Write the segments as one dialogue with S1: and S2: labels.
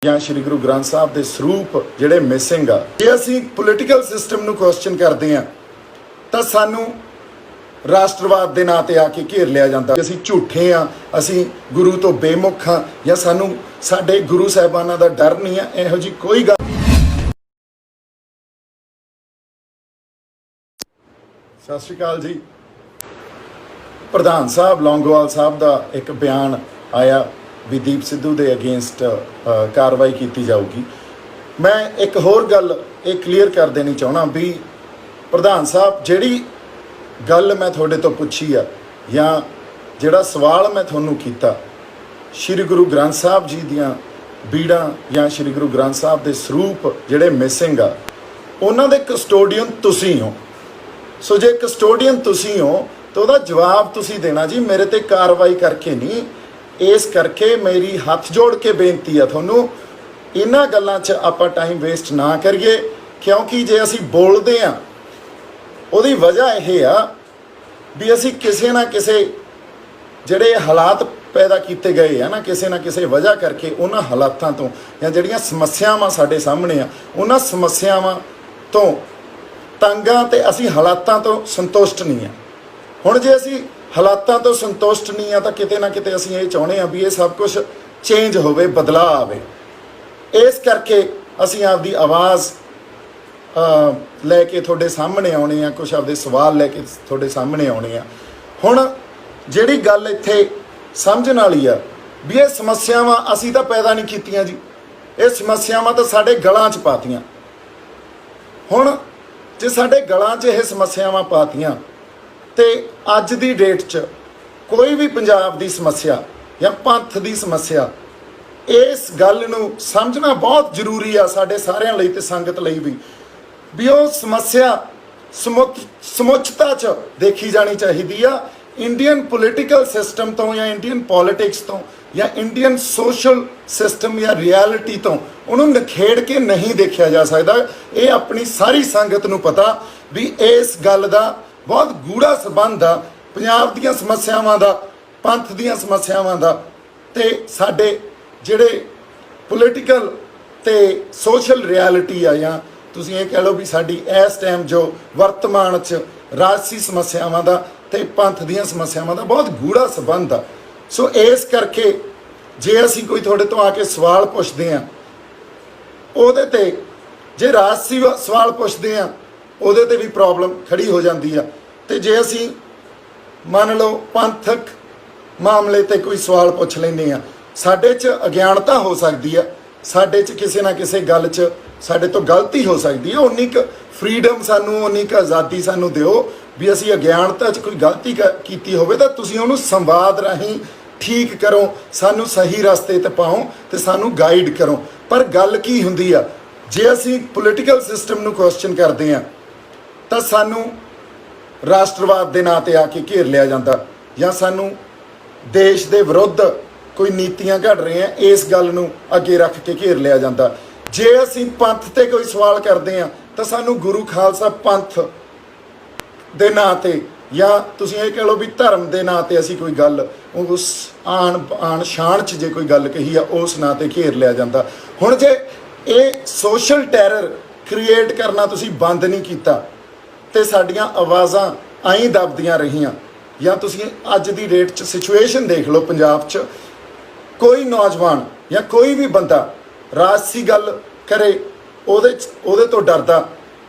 S1: ਜਾਂ ਸ਼੍ਰੀ ਗੁਰੂ ਗ੍ਰੰਥ ਸਾਹਿਬ ਦੇ ਸਰੂਪ ਜਿਹੜੇ ਮਿਸਿੰਗ ਆ। ਜੇ ਅਸੀਂ ਪੋਲੀਟੀਕਲ ਸਿਸਟਮ ਨੂੰ ਕੁਐਸਚਨ ਕਰਦੇ ਆ ਤਾਂ ਸਾਨੂੰ ਰਾਸ਼ਟਰਵਾਦ ਦੇ ਨਾਂ ਤੇ ਆ ਕੇ ਘੇਰ ਲਿਆ ਜਾਂਦਾ। ਅਸੀਂ ਝੂਠੇ ਆ, ਅਸੀਂ ਗੁਰੂ ਤੋਂ ਬੇਮੁਖ ਆ, ਜਾਂ ਸਾਨੂੰ ਸਾਡੇ ਗੁਰੂ ਸਾਹਿਬਾਨਾਂ ਦਾ ਡਰ ਨਹੀਂ ਆ। ਇਹੋ ਜੀ ਕੋਈ ਗੱਲ। ਸਤਿ ਸ਼੍ਰੀ ਅਕਾਲ ਜੀ। ਪ੍ਰਧਾਨ ਸਾਹਿਬ ਲੌਂਗੋਵਾਲ ਸਾਹਿਬ ਦਾ ਇੱਕ ਬਿਆਨ ਆਇਆ ਵੀ ਦੀਪ ਸਿੱਧੂ ਦੇ ਅਗੇਂਸਟ ਕਾਰਵਾਈ ਕੀਤੀ ਜਾਊਗੀ। ਮੈਂ ਇੱਕ ਹੋਰ ਗੱਲ ਇਹ ਕਲੀਅਰ ਕਰ ਦੇਣੀ ਚਾਹੁੰਦਾ ਵੀ ਪ੍ਰਧਾਨ ਸਾਹਿਬ, ਜਿਹੜੀ ਗੱਲ ਮੈਂ ਤੁਹਾਡੇ ਤੋਂ ਪੁੱਛੀ ਆ ਜਾਂ ਜਿਹੜਾ ਸਵਾਲ ਮੈਂ ਤੁਹਾਨੂੰ ਕੀਤਾ, ਸ਼੍ਰੀ ਗੁਰੂ ਗ੍ਰੰਥ ਸਾਹਿਬ ਜੀ ਦੀਆਂ ਬੀੜਾਂ ਜਾਂ ਸ਼੍ਰੀ ਗੁਰੂ ਗ੍ਰੰਥ ਸਾਹਿਬ ਦੇ ਸਰੂਪ ਜਿਹੜੇ ਮਿਸਿੰਗ ਆ, ਉਹਨਾਂ ਦੇ ਕਸਟੋਡੀਅਨ ਤੁਸੀਂ ਹੋ। ਸੋ ਜੇ ਕਸਟੋਡੀਅਨ ਤੁਸੀਂ ਹੋ ਤਾਂ ਉਹਦਾ ਜਵਾਬ ਤੁਸੀਂ ਦੇਣਾ ਜੀ। ਮੇਰੇ ਤੇ ਕਾਰਵਾਈ ਕਰਕੇ ਨਹੀਂ, ਇਸ ਕਰਕੇ ਮੇਰੀ ਹੱਥ ਜੋੜ ਕੇ ਬੇਨਤੀ ਆ ਤੁਹਾਨੂੰ, ਇਹਨਾਂ ਗੱਲਾਂ 'ਚ ਆਪਾਂ ਟਾਈਮ ਵੇਸਟ ਨਾ ਕਰੀਏ। ਕਿਉਂਕਿ ਜੇ ਅਸੀਂ ਬੋਲਦੇ ਆ ਉਹਦੀ ਵਜ੍ਹਾ ਇਹ ਆ ਵੀ ਅਸੀਂ ਕਿਸੇ ਨਾ ਕਿਸੇ ਜਿਹੜੇ ਹਾਲਾਤ ਪੈਦਾ ਕੀਤੇ ਗਏ ਆ ਨਾ, ਕਿਸੇ ਨਾ ਕਿਸੇ ਵਜ੍ਹਾ ਕਰਕੇ ਉਹਨਾਂ ਹਾਲਾਤਾਂ ਤੋਂ ਜਾਂ ਜਿਹੜੀਆਂ ਸਮੱਸਿਆਵਾਂ ਸਾਡੇ ਸਾਹਮਣੇ ਆ, ਉਹਨਾਂ ਸਮੱਸਿਆਵਾਂ ਤੋਂ ਤੰਗਾਂ ਤੇ ਅਸੀਂ ਹਾਲਾਤਾਂ ਤੋਂ ਸੰਤੁਸ਼ਟ ਨਹੀਂ ਆ। ਹੁਣ ਜੇ ਅਸੀਂ ਹਾਲਾਤਾਂ ਤੋਂ ਸੰਤੁਸ਼ਟ ਨਹੀਂ ਆ ਤਾਂ ਕਿਤੇ ਨਾ ਕਿਤੇ ਅਸੀਂ ਇਹ ਚਾਹੁੰਦੇ ਆ ਵੀ ਇਹ ਸਭ ਕੁਝ ਚੇਂਜ ਹੋਵੇ, ਬਦਲਾਅ ਆਵੇ। ਇਸ ਕਰਕੇ ਅਸੀਂ ਆਪਦੀ ਆਵਾਜ਼ ਲੈ ਕੇ ਤੁਹਾਡੇ ਸਾਹਮਣੇ ਆਉਣੇ ਆ, ਕੁਝ ਆਪਦੇ ਸਵਾਲ ਲੈ ਕੇ ਤੁਹਾਡੇ ਸਾਹਮਣੇ ਆਉਣੇ ਆ। ਹੁਣ ਜਿਹੜੀ ਗੱਲ ਇੱਥੇ ਸਮਝਣ ਵਾਲੀ ਆ ਵੀ ਇਹ ਸਮੱਸਿਆਵਾਂ ਅਸੀਂ ਤਾਂ ਪੈਦਾ ਨਹੀਂ ਕੀਤੀਆਂ ਜੀ, ਇਹ ਸਮੱਸਿਆਵਾਂ ਤਾਂ ਸਾਡੇ ਗਲਾਂ 'ਚ ਪਾਤੀਆਂ। ਹੁਣ ਜੇ ਸਾਡੇ ਗਲਾਂ 'ਚ ਇਹ ਸਮੱਸਿਆਵਾਂ ਪਾਤੀਆਂ ਤੇ ਅੱਜ ਦੀ ਡੇਟ 'ਚ ਕੋਈ ਵੀ ਪੰਜਾਬ ਦੀ ਸਮੱਸਿਆ ਜਾਂ ਪੰਥ ਦੀ ਸਮੱਸਿਆ, ਇਸ ਗੱਲ ਨੂੰ ਸਮਝਣਾ ਬਹੁਤ ਜ਼ਰੂਰੀ ਆ ਸਾਡੇ ਸਾਰਿਆਂ ਲਈ ਤੇ ਸੰਗਤ ਲਈ ਵੀ ਉਹ ਸਮੱਸਿਆ ਸਮੁੱਚਤਾ 'ਚ ਦੇਖੀ ਜਾਣੀ ਚਾਹੀਦੀ ਆ। ਇੰਡੀਅਨ ਪੋਲੀਟੀਕਲ ਸਿਸਟਮ ਤੋਂ ਜਾਂ ਇੰਡੀਅਨ ਪੋਲੀਟਿਕਸ ਤੋਂ ਜਾਂ ਇੰਡੀਅਨ ਸੋਸ਼ਲ ਸਿਸਟਮ ਜਾਂ ਰਿਐਲਿਟੀ ਤੋਂ ਉਹਨੂੰ ਨਿਖੇੜ ਕੇ ਨਹੀਂ ਦੇਖਿਆ ਜਾ ਸਕਦਾ। ਇਹ ਆਪਣੀ ਸਾਰੀ ਸੰਗਤ ਨੂੰ ਪਤਾ ਵੀ ਇਸ ਗੱਲ ਦਾ ਬਹੁਤ ਗੂੜਾ ਸੰਬੰਧ ਆ ਪੰਜਾਬ ਦੀਆਂ ਸਮੱਸਿਆਵਾਂ ਦਾ, ਪੰਥ ਦੀਆਂ ਸਮੱਸਿਆਵਾਂ ਦਾ ਤੇ ਸਾਡੇ ਜਿਹੜੇ ਪੋਲੀਟੀਕਲ ਤੇ ਸੋਸ਼ਲ ਰਿਐਲਿਟੀ ਆ, ਜਾਂ ਤੁਸੀਂ ਇਹ ਕਹਿ ਲਓ ਵੀ ਸਾਡੀ ਇਸ ਟਾਈਮ ਜੋ ਵਰਤਮਾਨ 'ਚ ਰਾਜਸੀ ਸਮੱਸਿਆਵਾਂ ਦਾ ਤੇ ਪੰਥ ਦੀਆਂ ਸਮੱਸਿਆਵਾਂ ਦਾ ਬਹੁਤ ਗੂੜਾ ਸੰਬੰਧ ਆ। ਸੋ ਇਸ ਕਰਕੇ ਜੇ ਅਸੀਂ ਕੋਈ ਤੁਹਾਡੇ ਤੋਂ ਆ ਕੇ ਸਵਾਲ ਪੁੱਛਦੇ ਆ, ਉਹਦੇ ਤੇ ਜੇ ਰਾਜਸੀ ਸਵਾਲ ਪੁੱਛਦੇ ਆ ਉਹਦੇ ਤੇ ਵੀ ਪ੍ਰੋਬਲਮ ਖੜੀ ਹੋ ਜਾਂਦੀ ਆ। ਤੇ ਜੇ ਅਸੀਂ ਮੰਨ ਲਓ ਪੰਥਕ ਮਾਮਲੇ ਤੇ ਕੋਈ ਸਵਾਲ ਪੁੱਛ ਲੈਂਦੇ ਆ, ਸਾਡੇ 'ਚ ਅਗਿਆਨਤਾ ਹੋ ਸਕਦੀ ਆ, ਸਾਡੇ 'ਚ ਕਿਸੇ ਨਾ ਕਿਸੇ ਗੱਲ 'ਚ ਸਾਡੇ ਤੋਂ ਗਲਤੀ ਹੋ ਸਕਦੀ ਆ। ਉਨੀ ਕੁ ਫਰੀਡਮ ਸਾਨੂੰ, ਉਨੀ ਕੁ ਆਜ਼ਾਦੀ ਸਾਨੂੰ ਦਿਓ ਵੀ ਅਸੀਂ ਅਗਿਆਨਤਾ 'ਚ ਕੋਈ ਗਲਤੀ ਕੀਤੀ ਹੋਵੇ ਤਾਂ ਤੁਸੀਂ ਉਹਨੂੰ ਸੰਵਾਦ ਰਾਹੀਂ ਠੀਕ ਕਰੋ, ਸਾਨੂੰ ਸਹੀ ਰਸਤੇ ਤੇ ਪਾਓ ਤੇ ਸਾਨੂੰ ਗਾਈਡ ਕਰੋ। ਪਰ ਗੱਲ ਕੀ ਹੁੰਦੀ ਆ, ਜੇ ਅਸੀਂ ਪੋਲੀਟੀਕਲ ਸਿਸਟਮ ਨੂੰ ਕੁਐਸਚਨ ਕਰਦੇ ਆ ਤਾਂ ਸਾਨੂੰ ਰਾਸ਼ਟਰਵਾਦ ਦੇ ਨਾਂ ਤੇ ਆ ਕੇ ਘੇਰ ਲਿਆ ਜਾਂਦਾ, ਜਾਂ ਸਾਨੂੰ ਦੇਸ਼ ਦੇ ਵਿਰੁੱਧ ਕੋਈ ਨੀਤੀਆਂ ਘੜ ਰਹੇ ਆ ਇਸ ਗੱਲ ਨੂੰ ਅੱਗੇ ਰੱਖ ਕੇ ਘੇਰ ਲਿਆ ਜਾਂਦਾ। ਜੇ ਅਸੀਂ ਪੰਥ ਤੇ ਕੋਈ ਸਵਾਲ ਕਰਦੇ ਆ ਤਾਂ ਸਾਨੂੰ ਗੁਰੂ ਖਾਲਸਾ ਪੰਥ ਦੇ ਨਾਂ ਤੇ ਜਾਂ ਤੁਸੀਂ ਇਹ ਕਹਿ ਲਓ ਵੀ ਧਰਮ ਦੇ ਨਾਂ ਤੇ ਅਸੀਂ ਕੋਈ ਗੱਲ ਉਸ ਆਣ ਸ਼ਾਨ 'ਚ ਜੇ ਕੋਈ ਗੱਲ ਕਹੀ ਆ ਉਸ ਨਾਂ ਤੇ ਘੇਰ ਲਿਆ ਜਾਂਦਾ। ਹੁਣ ਜੇ ਇਹ ਸੋਸ਼ਲ ਟੈਰਰ ਕ੍ਰੀਏਟ ਕਰਨਾ ਤੁਸੀਂ ਬੰਦ ਨਹੀਂ ਕੀਤਾ ਤੇ ਸਾਡੀਆਂ ਆਵਾਜ਼ਾਂ ਆਈ ਦਬਦੀਆਂ ਰਹੀਆਂ, ਜਾਂ ਤੁਸੀਂ ਅੱਜ ਦੀ ਡੇਟ 'ਚ ਸਿਚੁਏਸ਼ਨ ਦੇਖ ਲਓ ਪੰਜਾਬ 'ਚ, ਕੋਈ ਨੌਜਵਾਨ ਜਾਂ ਕੋਈ ਵੀ ਬੰਦਾ ਰਾਜਸੀ ਗੱਲ ਕਰੇ ਉਹਦੇ ਤੋਂ ਡਰਦਾ,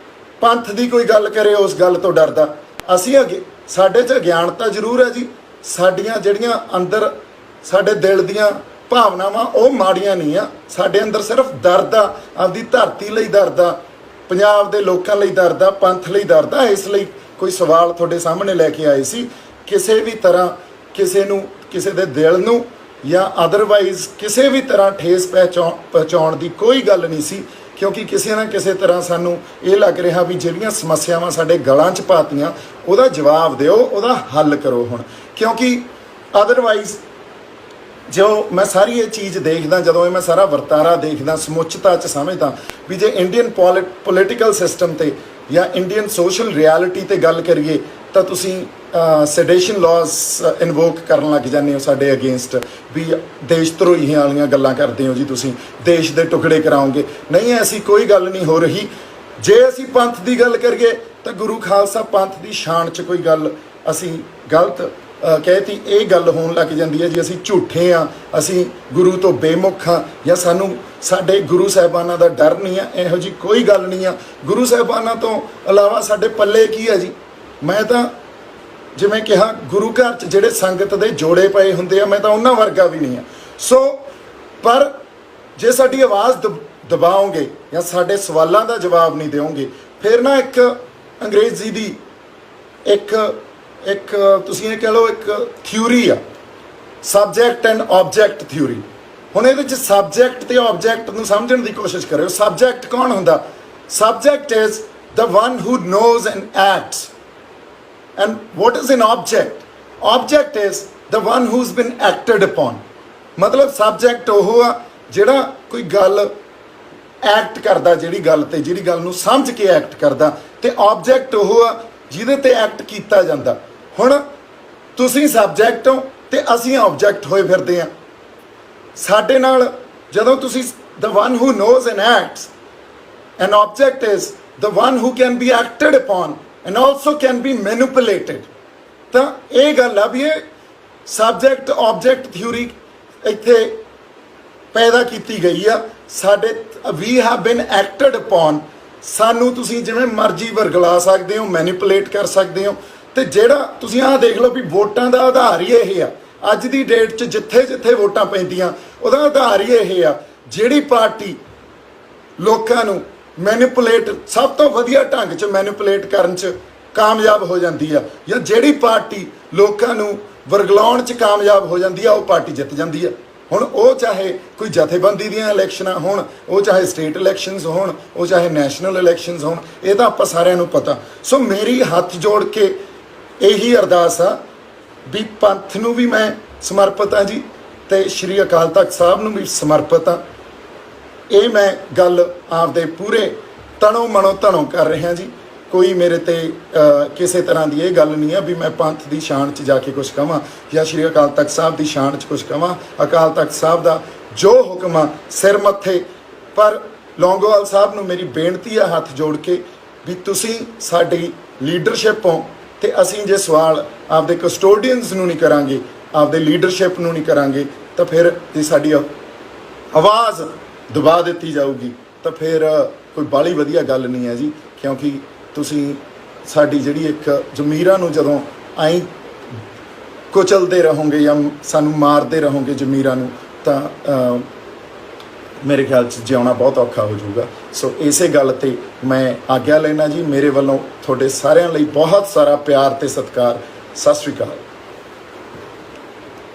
S1: ਪੰਥ ਦੀ ਕੋਈ ਗੱਲ ਕਰੇ ਉਸ ਗੱਲ ਤੋਂ ਡਰਦਾ। ਅਸੀਂ ਸਾਡੇ 'ਚ ਅਗਿਆਨਤਾ ਜ਼ਰੂਰ ਹੈ ਜੀ, ਸਾਡੀਆਂ ਜਿਹੜੀਆਂ ਅੰਦਰ ਸਾਡੇ ਦਿਲ ਦੀਆਂ ਭਾਵਨਾਵਾਂ ਉਹ ਮਾੜੀਆਂ ਨਹੀਂ ਆ, ਸਾਡੇ ਅੰਦਰ ਸਿਰਫ ਦਰਦ ਆ, ਆਪਦੀ ਧਰਤੀ ਲਈ ਦਰਦ ਆ, ਪੰਜਾਬ ਦੇ ਲੋਕਾਂ ਲਈ ਦਰਦ ਆ, ਪੰਥ ਲਈ ਦਰਦ ਆ। ਇਸ ਲਈ ਕੋਈ ਸਵਾਲ ਤੁਹਾਡੇ ਸਾਹਮਣੇ ਲੈ ਕੇ ਆਏ ਸੀ। ਕਿਸੇ ਵੀ ਤਰ੍ਹਾਂ ਕਿਸੇ ਨੂੰ, ਕਿਸੇ ਦੇ ਦਿਲ ਨੂੰ ਜਾਂ ਅਦਰਵਾਈਜ਼ ਕਿਸੇ ਵੀ ਤਰ੍ਹਾਂ ਠੇਸ ਪਹੁੰਚਾਉਣ ਦੀ ਕੋਈ ਗੱਲ ਨਹੀਂ ਸੀ, ਕਿਉਂਕਿ ਕਿਸੇ ਨਾ ਕਿਸੇ ਤਰ੍ਹਾਂ ਸਾਨੂੰ ਇਹ ਲੱਗ ਰਿਹਾ ਵੀ ਜਿਹੜੀਆਂ ਸਮੱਸਿਆਵਾਂ ਸਾਡੇ ਗਲਾਂ 'ਚ ਪਾਤੀਆਂ ਉਹਦਾ ਜਵਾਬ ਦਿਓ, ਉਹਦਾ ਹੱਲ ਕਰੋ ਹੁਣ। ਕਿਉਂਕਿ ਅਦਰਵਾਈਜ਼ ਜੋ ਮੈਂ ਸਾਰੀ ਇਹ ਚੀਜ਼ ਦੇਖਦਾ, ਜਦੋਂ ਇਹ ਮੈਂ ਸਾਰਾ ਵਰਤਾਰਾ ਦੇਖਦਾ, ਸਮੁੱਚਤਾ 'ਚ ਸਮਝਦਾ ਵੀ ਜੇ ਇੰਡੀਅਨ ਪੋਲੀਟੀਕਲ ਸਿਸਟਮ ਤੇ ਜਾਂ ਇੰਡੀਅਨ ਸੋਸ਼ਲ ਰਿਐਲਿਟੀ ਤੇ ਗੱਲ ਕਰੀਏ ਤਾਂ ਤੁਸੀਂ ਸੈਡੇਸ਼ਨ ਲਾਜ਼ ਇਨਵੋਕ ਕਰਨ ਲੱਗ ਜਾਂਦੇ ਹੋ ਸਾਡੇ ਅਗੇਂਸਟ, ਵੀ ਦੇਸ਼ ਧਰੋਹੀਆਂ ਵਾਲੀਆਂ ਗੱਲਾਂ ਕਰਦੇ ਹੋ ਜੀ, ਤੁਸੀਂ ਦੇਸ਼ ਦੇ ਟੁਕੜੇ ਕਰਾਓਗੇ। ਨਹੀਂ, ਐਸੀ ਕੋਈ ਗੱਲ ਨਹੀਂ ਹੋ ਰਹੀ। ਜੇ ਅਸੀਂ ਪੰਥ ਦੀ ਗੱਲ ਕਰੀਏ ਤਾਂ ਗੁਰੂ ਖਾਲਸਾ ਪੰਥ ਦੀ ਸ਼ਾਨ 'ਚ ਕੋਈ ਗੱਲ ਅਸੀਂ ਗਲਤ ਕਹਿਤੀ, ਇਹ ਗੱਲ ਹੋਣ ਲੱਗ ਜਾਂਦੀ ਹੈ ਜੀ ਅਸੀਂ ਝੂਠੇ ਹਾਂ, ਅਸੀਂ ਗੁਰੂ ਤੋਂ ਬੇਮੁਖ ਹਾਂ, ਜਾਂ ਸਾਨੂੰ ਸਾਡੇ ਗੁਰੂ ਸਾਹਿਬਾਨਾਂ ਦਾ ਡਰ ਨਹੀਂ ਆ। ਇਹੋ ਜਿਹੀ ਕੋਈ ਗੱਲ ਨਹੀਂ ਆ। ਗੁਰੂ ਸਾਹਿਬਾਨਾਂ ਤੋਂ ਇਲਾਵਾ ਸਾਡੇ ਪੱਲੇ ਕੀ ਹੈ ਜੀ? ਮੈਂ ਤਾਂ ਜਿਵੇਂ ਕਿਹਾ, ਗੁਰੂ ਘਰ 'ਚ ਜਿਹੜੇ ਸੰਗਤ ਦੇ ਜੋੜੇ ਪਏ ਹੁੰਦੇ ਆ, ਮੈਂ ਤਾਂ ਉਹਨਾਂ ਵਰਗਾ ਵੀ ਨਹੀਂ ਆ। ਸੋ ਪਰ ਜੇ ਸਾਡੀ ਆਵਾਜ਼ ਦਬਾਓਗੇ ਜਾਂ ਸਾਡੇ ਸਵਾਲਾਂ ਦਾ ਜਵਾਬ ਨਹੀਂ ਦਿਓਗੇ, ਫਿਰ ਨਾ ਇੱਕ ਅੰਗਰੇਜ਼ੀ ਦੀ ਇੱਕ ਤੁਸੀਂ ਇਹ ਕਹਿ ਲਓ ਇੱਕ ਥਿਊਰੀ ਆ, ਸਬਜੈਕਟ ਐਂਡ ਆਬਜੈਕਟ ਥਿਊਰੀ। ਹੁਣ ਇਹਦੇ 'ਚ ਸਬਜੈਕਟ ਤੇ ਆਬਜੈਕਟ ਨੂੰ ਸਮਝਣ ਦੀ ਕੋਸ਼ਿਸ਼ ਕਰਿਓ। ਸਬਜੈਕਟ ਕੌਣ ਹੁੰਦਾ? Subject is the one who knows and acts. And what is an object? Object is the one who's been acted upon. ਮਤਲਬ ਸਬਜੈਕਟ ਉਹ ਆ ਜਿਹੜਾ ਕੋਈ ਗੱਲ ਐਕਟ ਕਰਦਾ, ਜਿਹੜੀ ਗੱਲ ਨੂੰ ਸਮਝ ਕੇ ਐਕਟ ਕਰਦਾ, ਤੇ ਆਬਜੈਕਟ ਉਹ ਆ ਜਿਹਦੇ ਤੇ ਐਕਟ ਕੀਤਾ ਜਾਂਦਾ। ਹੁਣ ਤੁਸੀਂ ਸਬਜੈਕਟ ਹੋ ਤੇ ਅਸੀਂ ਆਬਜੈਕਟ ਹੋਏ ਫਿਰਦੇ ਆ। ਸਾਡੇ ਨਾਲ ਜਦੋਂ ਤੁਸੀਂ the one who knows and acts, an object is the one who can be acted upon and also can be manipulated। ਤਾਂ ਇਹ ਗੱਲ ਆ ਵੀ ਇਹ ਸਬਜੈਕਟ ਆਬਜੈਕਟ ਥਿਊਰੀ ਇੱਥੇ ਪੈਦਾ ਕੀਤੀ ਗਈ ਆ। ਸਾਡੇ ਵੀ ਹੈਵ ਬੀਨ ਐਕਟਡ ਅਪਨ, ਸਾਨੂੰ ਤੁਸੀਂ ਜਿਵੇਂ ਮਰਜ਼ੀ ਵਰਗਲਾ ਸਕਦੇ ਹੋ, ਮੈਨੀਪੂਲੇਟ ਕਰ ਸਕਦੇ ਹੋ। ਤੇ ਜਿਹੜਾ ਤੁਸੀਂ ਆਹ ਦੇਖ ਲਓ ਵੀ ਵੋਟਾਂ ਦਾ ਆਧਾਰ ਹੀ ਇਹ ਆ। ਅੱਜ ਦੀ ਡੇਟ 'ਚ ਜਿੱਥੇ ਜਿੱਥੇ ਵੋਟਾਂ ਪੈਂਦੀਆਂ ਉਹਦਾ ਆਧਾਰ ਹੀ ਇਹ ਆ। ਜਿਹੜੀ ਪਾਰਟੀ ਲੋਕਾਂ ਨੂੰ ਮੈਨੀਪੂਲੇਟ ਸਭ ਤੋਂ ਵਧੀਆ ਢੰਗ 'ਚ ਮੈਨੀਪੂਲੇਟ ਕਰਨ 'ਚ ਕਾਮਯਾਬ ਹੋ ਜਾਂਦੀ ਆ, ਜਾਂ ਜਿਹੜੀ ਪਾਰਟੀ ਲੋਕਾਂ ਨੂੰ ਵਰਗਲਾਉਣ 'ਚ ਕਾਮਯਾਬ ਹੋ ਜਾਂਦੀ ਆ, ਉਹ ਪਾਰਟੀ ਜਿੱਤ ਜਾਂਦੀ ਆ। ਹੁਣ ਉਹ ਚਾਹੇ ਕੋਈ ਜਥੇਬੰਦੀ ਦੀਆਂ ਇਲੈਕਸ਼ਨਾਂ ਹੋਣ, ਉਹ ਚਾਹੇ ਸਟੇਟ ਇਲੈਕਸ਼ਨਸ ਹੋਣ, ਉਹ ਚਾਹੇ ਨੈਸ਼ਨਲ ਇਲੈਕਸ਼ਨਸ ਹੋਣ, ਇਹ ਤਾਂ ਆਪਾਂ ਸਾਰਿਆਂ ਨੂੰ ਪਤਾ। ਸੋ ਮੇਰੀ ਹੱਥ ਜੋੜ ਕੇ ਇਹੀ ਅਰਦਾਸ ਆ ਵੀ ਪੰਥ ਨੂੰ ਵੀ ਮੈਂ ਸਮਰਪਿਤ ਹਾਂ ਜੀ, ਤੇ ਸ਼੍ਰੀ ਅਕਾਲ ਤਖਤ ਸਾਹਿਬ ਨੂੰ ਵੀ ਸਮਰਪਿਤ ਹਾਂ। ਇਹ ਮੈਂ ਗੱਲ ਆਪਦੇ ਪੂਰੇ ਤਣੋਂ ਮਨੋਂ ਧਨੋਂ ਕਰ ਰਿਹਾ ਜੀ। ਕੋਈ ਮੇਰੇ ਤੇ ਕਿਸੇ ਤਰ੍ਹਾਂ ਦੀ ਇਹ ਗੱਲ ਨਹੀਂ ਹੈ ਵੀ ਮੈਂ ਪੰਥ ਦੀ ਸ਼ਾਨ 'ਚ ਜਾ ਕੇ ਕੁਝ ਕਹਾਂ ਜਾਂ ਸ਼੍ਰੀ ਅਕਾਲ ਤਖਤ ਸਾਹਿਬ ਦੀ ਸ਼ਾਨ 'ਚ ਕੁਝ ਕਹਾਂ। ਅਕਾਲ ਤਖਤ ਸਾਹਿਬ ਦਾ ਜੋ ਹੁਕਮ ਆ ਸਿਰ ਮੱਥੇ। ਪਰ ਲੌਂਗੋਵਾਲ ਸਾਹਿਬ ਨੂੰ ਮੇਰੀ ਬੇਨਤੀ ਆ ਹੱਥ ਜੋੜ ਕੇ ਵੀ ਤੁਸੀਂ ਸਾਡੀ ਲੀਡਰਸ਼ਿਪ ਹੋ, ਤੇ ਅਸੀਂ ਜੇ ਸਵਾਲ ਆਪਦੇ ਕਸਟੋਡੀਅਨਸ ਨੂੰ ਨਹੀਂ ਕਰਾਂਗੇ, ਆਪਦੇ ਲੀਡਰਸ਼ਿਪ ਨੂੰ ਨਹੀਂ ਕਰਾਂਗੇ, ਤਾਂ ਫਿਰ ਜੇ ਸਾਡੀ ਆਵਾਜ਼ ਦਬਾ ਦਿੱਤੀ ਜਾਊਗੀ ਤਾਂ ਫਿਰ ਕੋਈ ਬਾਹਲੀ ਵਧੀਆ ਗੱਲ ਨਹੀਂ ਹੈ ਜੀ। ਕਿਉਂਕਿ ਤੁਸੀਂ ਸਾਡੀ ਜਿਹੜੀ ਇੱਕ ਜ਼ਮੀਰਾਂ ਨੂੰ ਜਦੋਂ ਆਈ ਕੁਚਲਦੇ ਰਹੋਗੇ ਜਾਂ ਸਾਨੂੰ ਮਾਰਦੇ ਰਹੋਗੇ ਜ਼ਮੀਰਾਂ ਨੂੰ, ਤਾਂ ਮੇਰੇ ਖਿਆਲ 'ਚ ਜਿਉਣਾ ਬਹੁਤ ਔਖਾ ਹੋ ਜਾਊਗਾ। ਸੋ ਇਸੇ ਗੱਲ ਤੇ ਮੈਂ ਆਗਿਆ ਲੈਣਾ ਜੀ। ਮੇਰੇ ਵੱਲੋਂ ਤੁਹਾਡੇ ਸਾਰਿਆਂ ਲਈ ਬਹੁਤ ਸਾਰਾ ਪਿਆਰ ਤੇ ਸਤਿਕਾਰ। ਸਤਿ ਸ਼੍ਰੀ ਅਕਾਲ।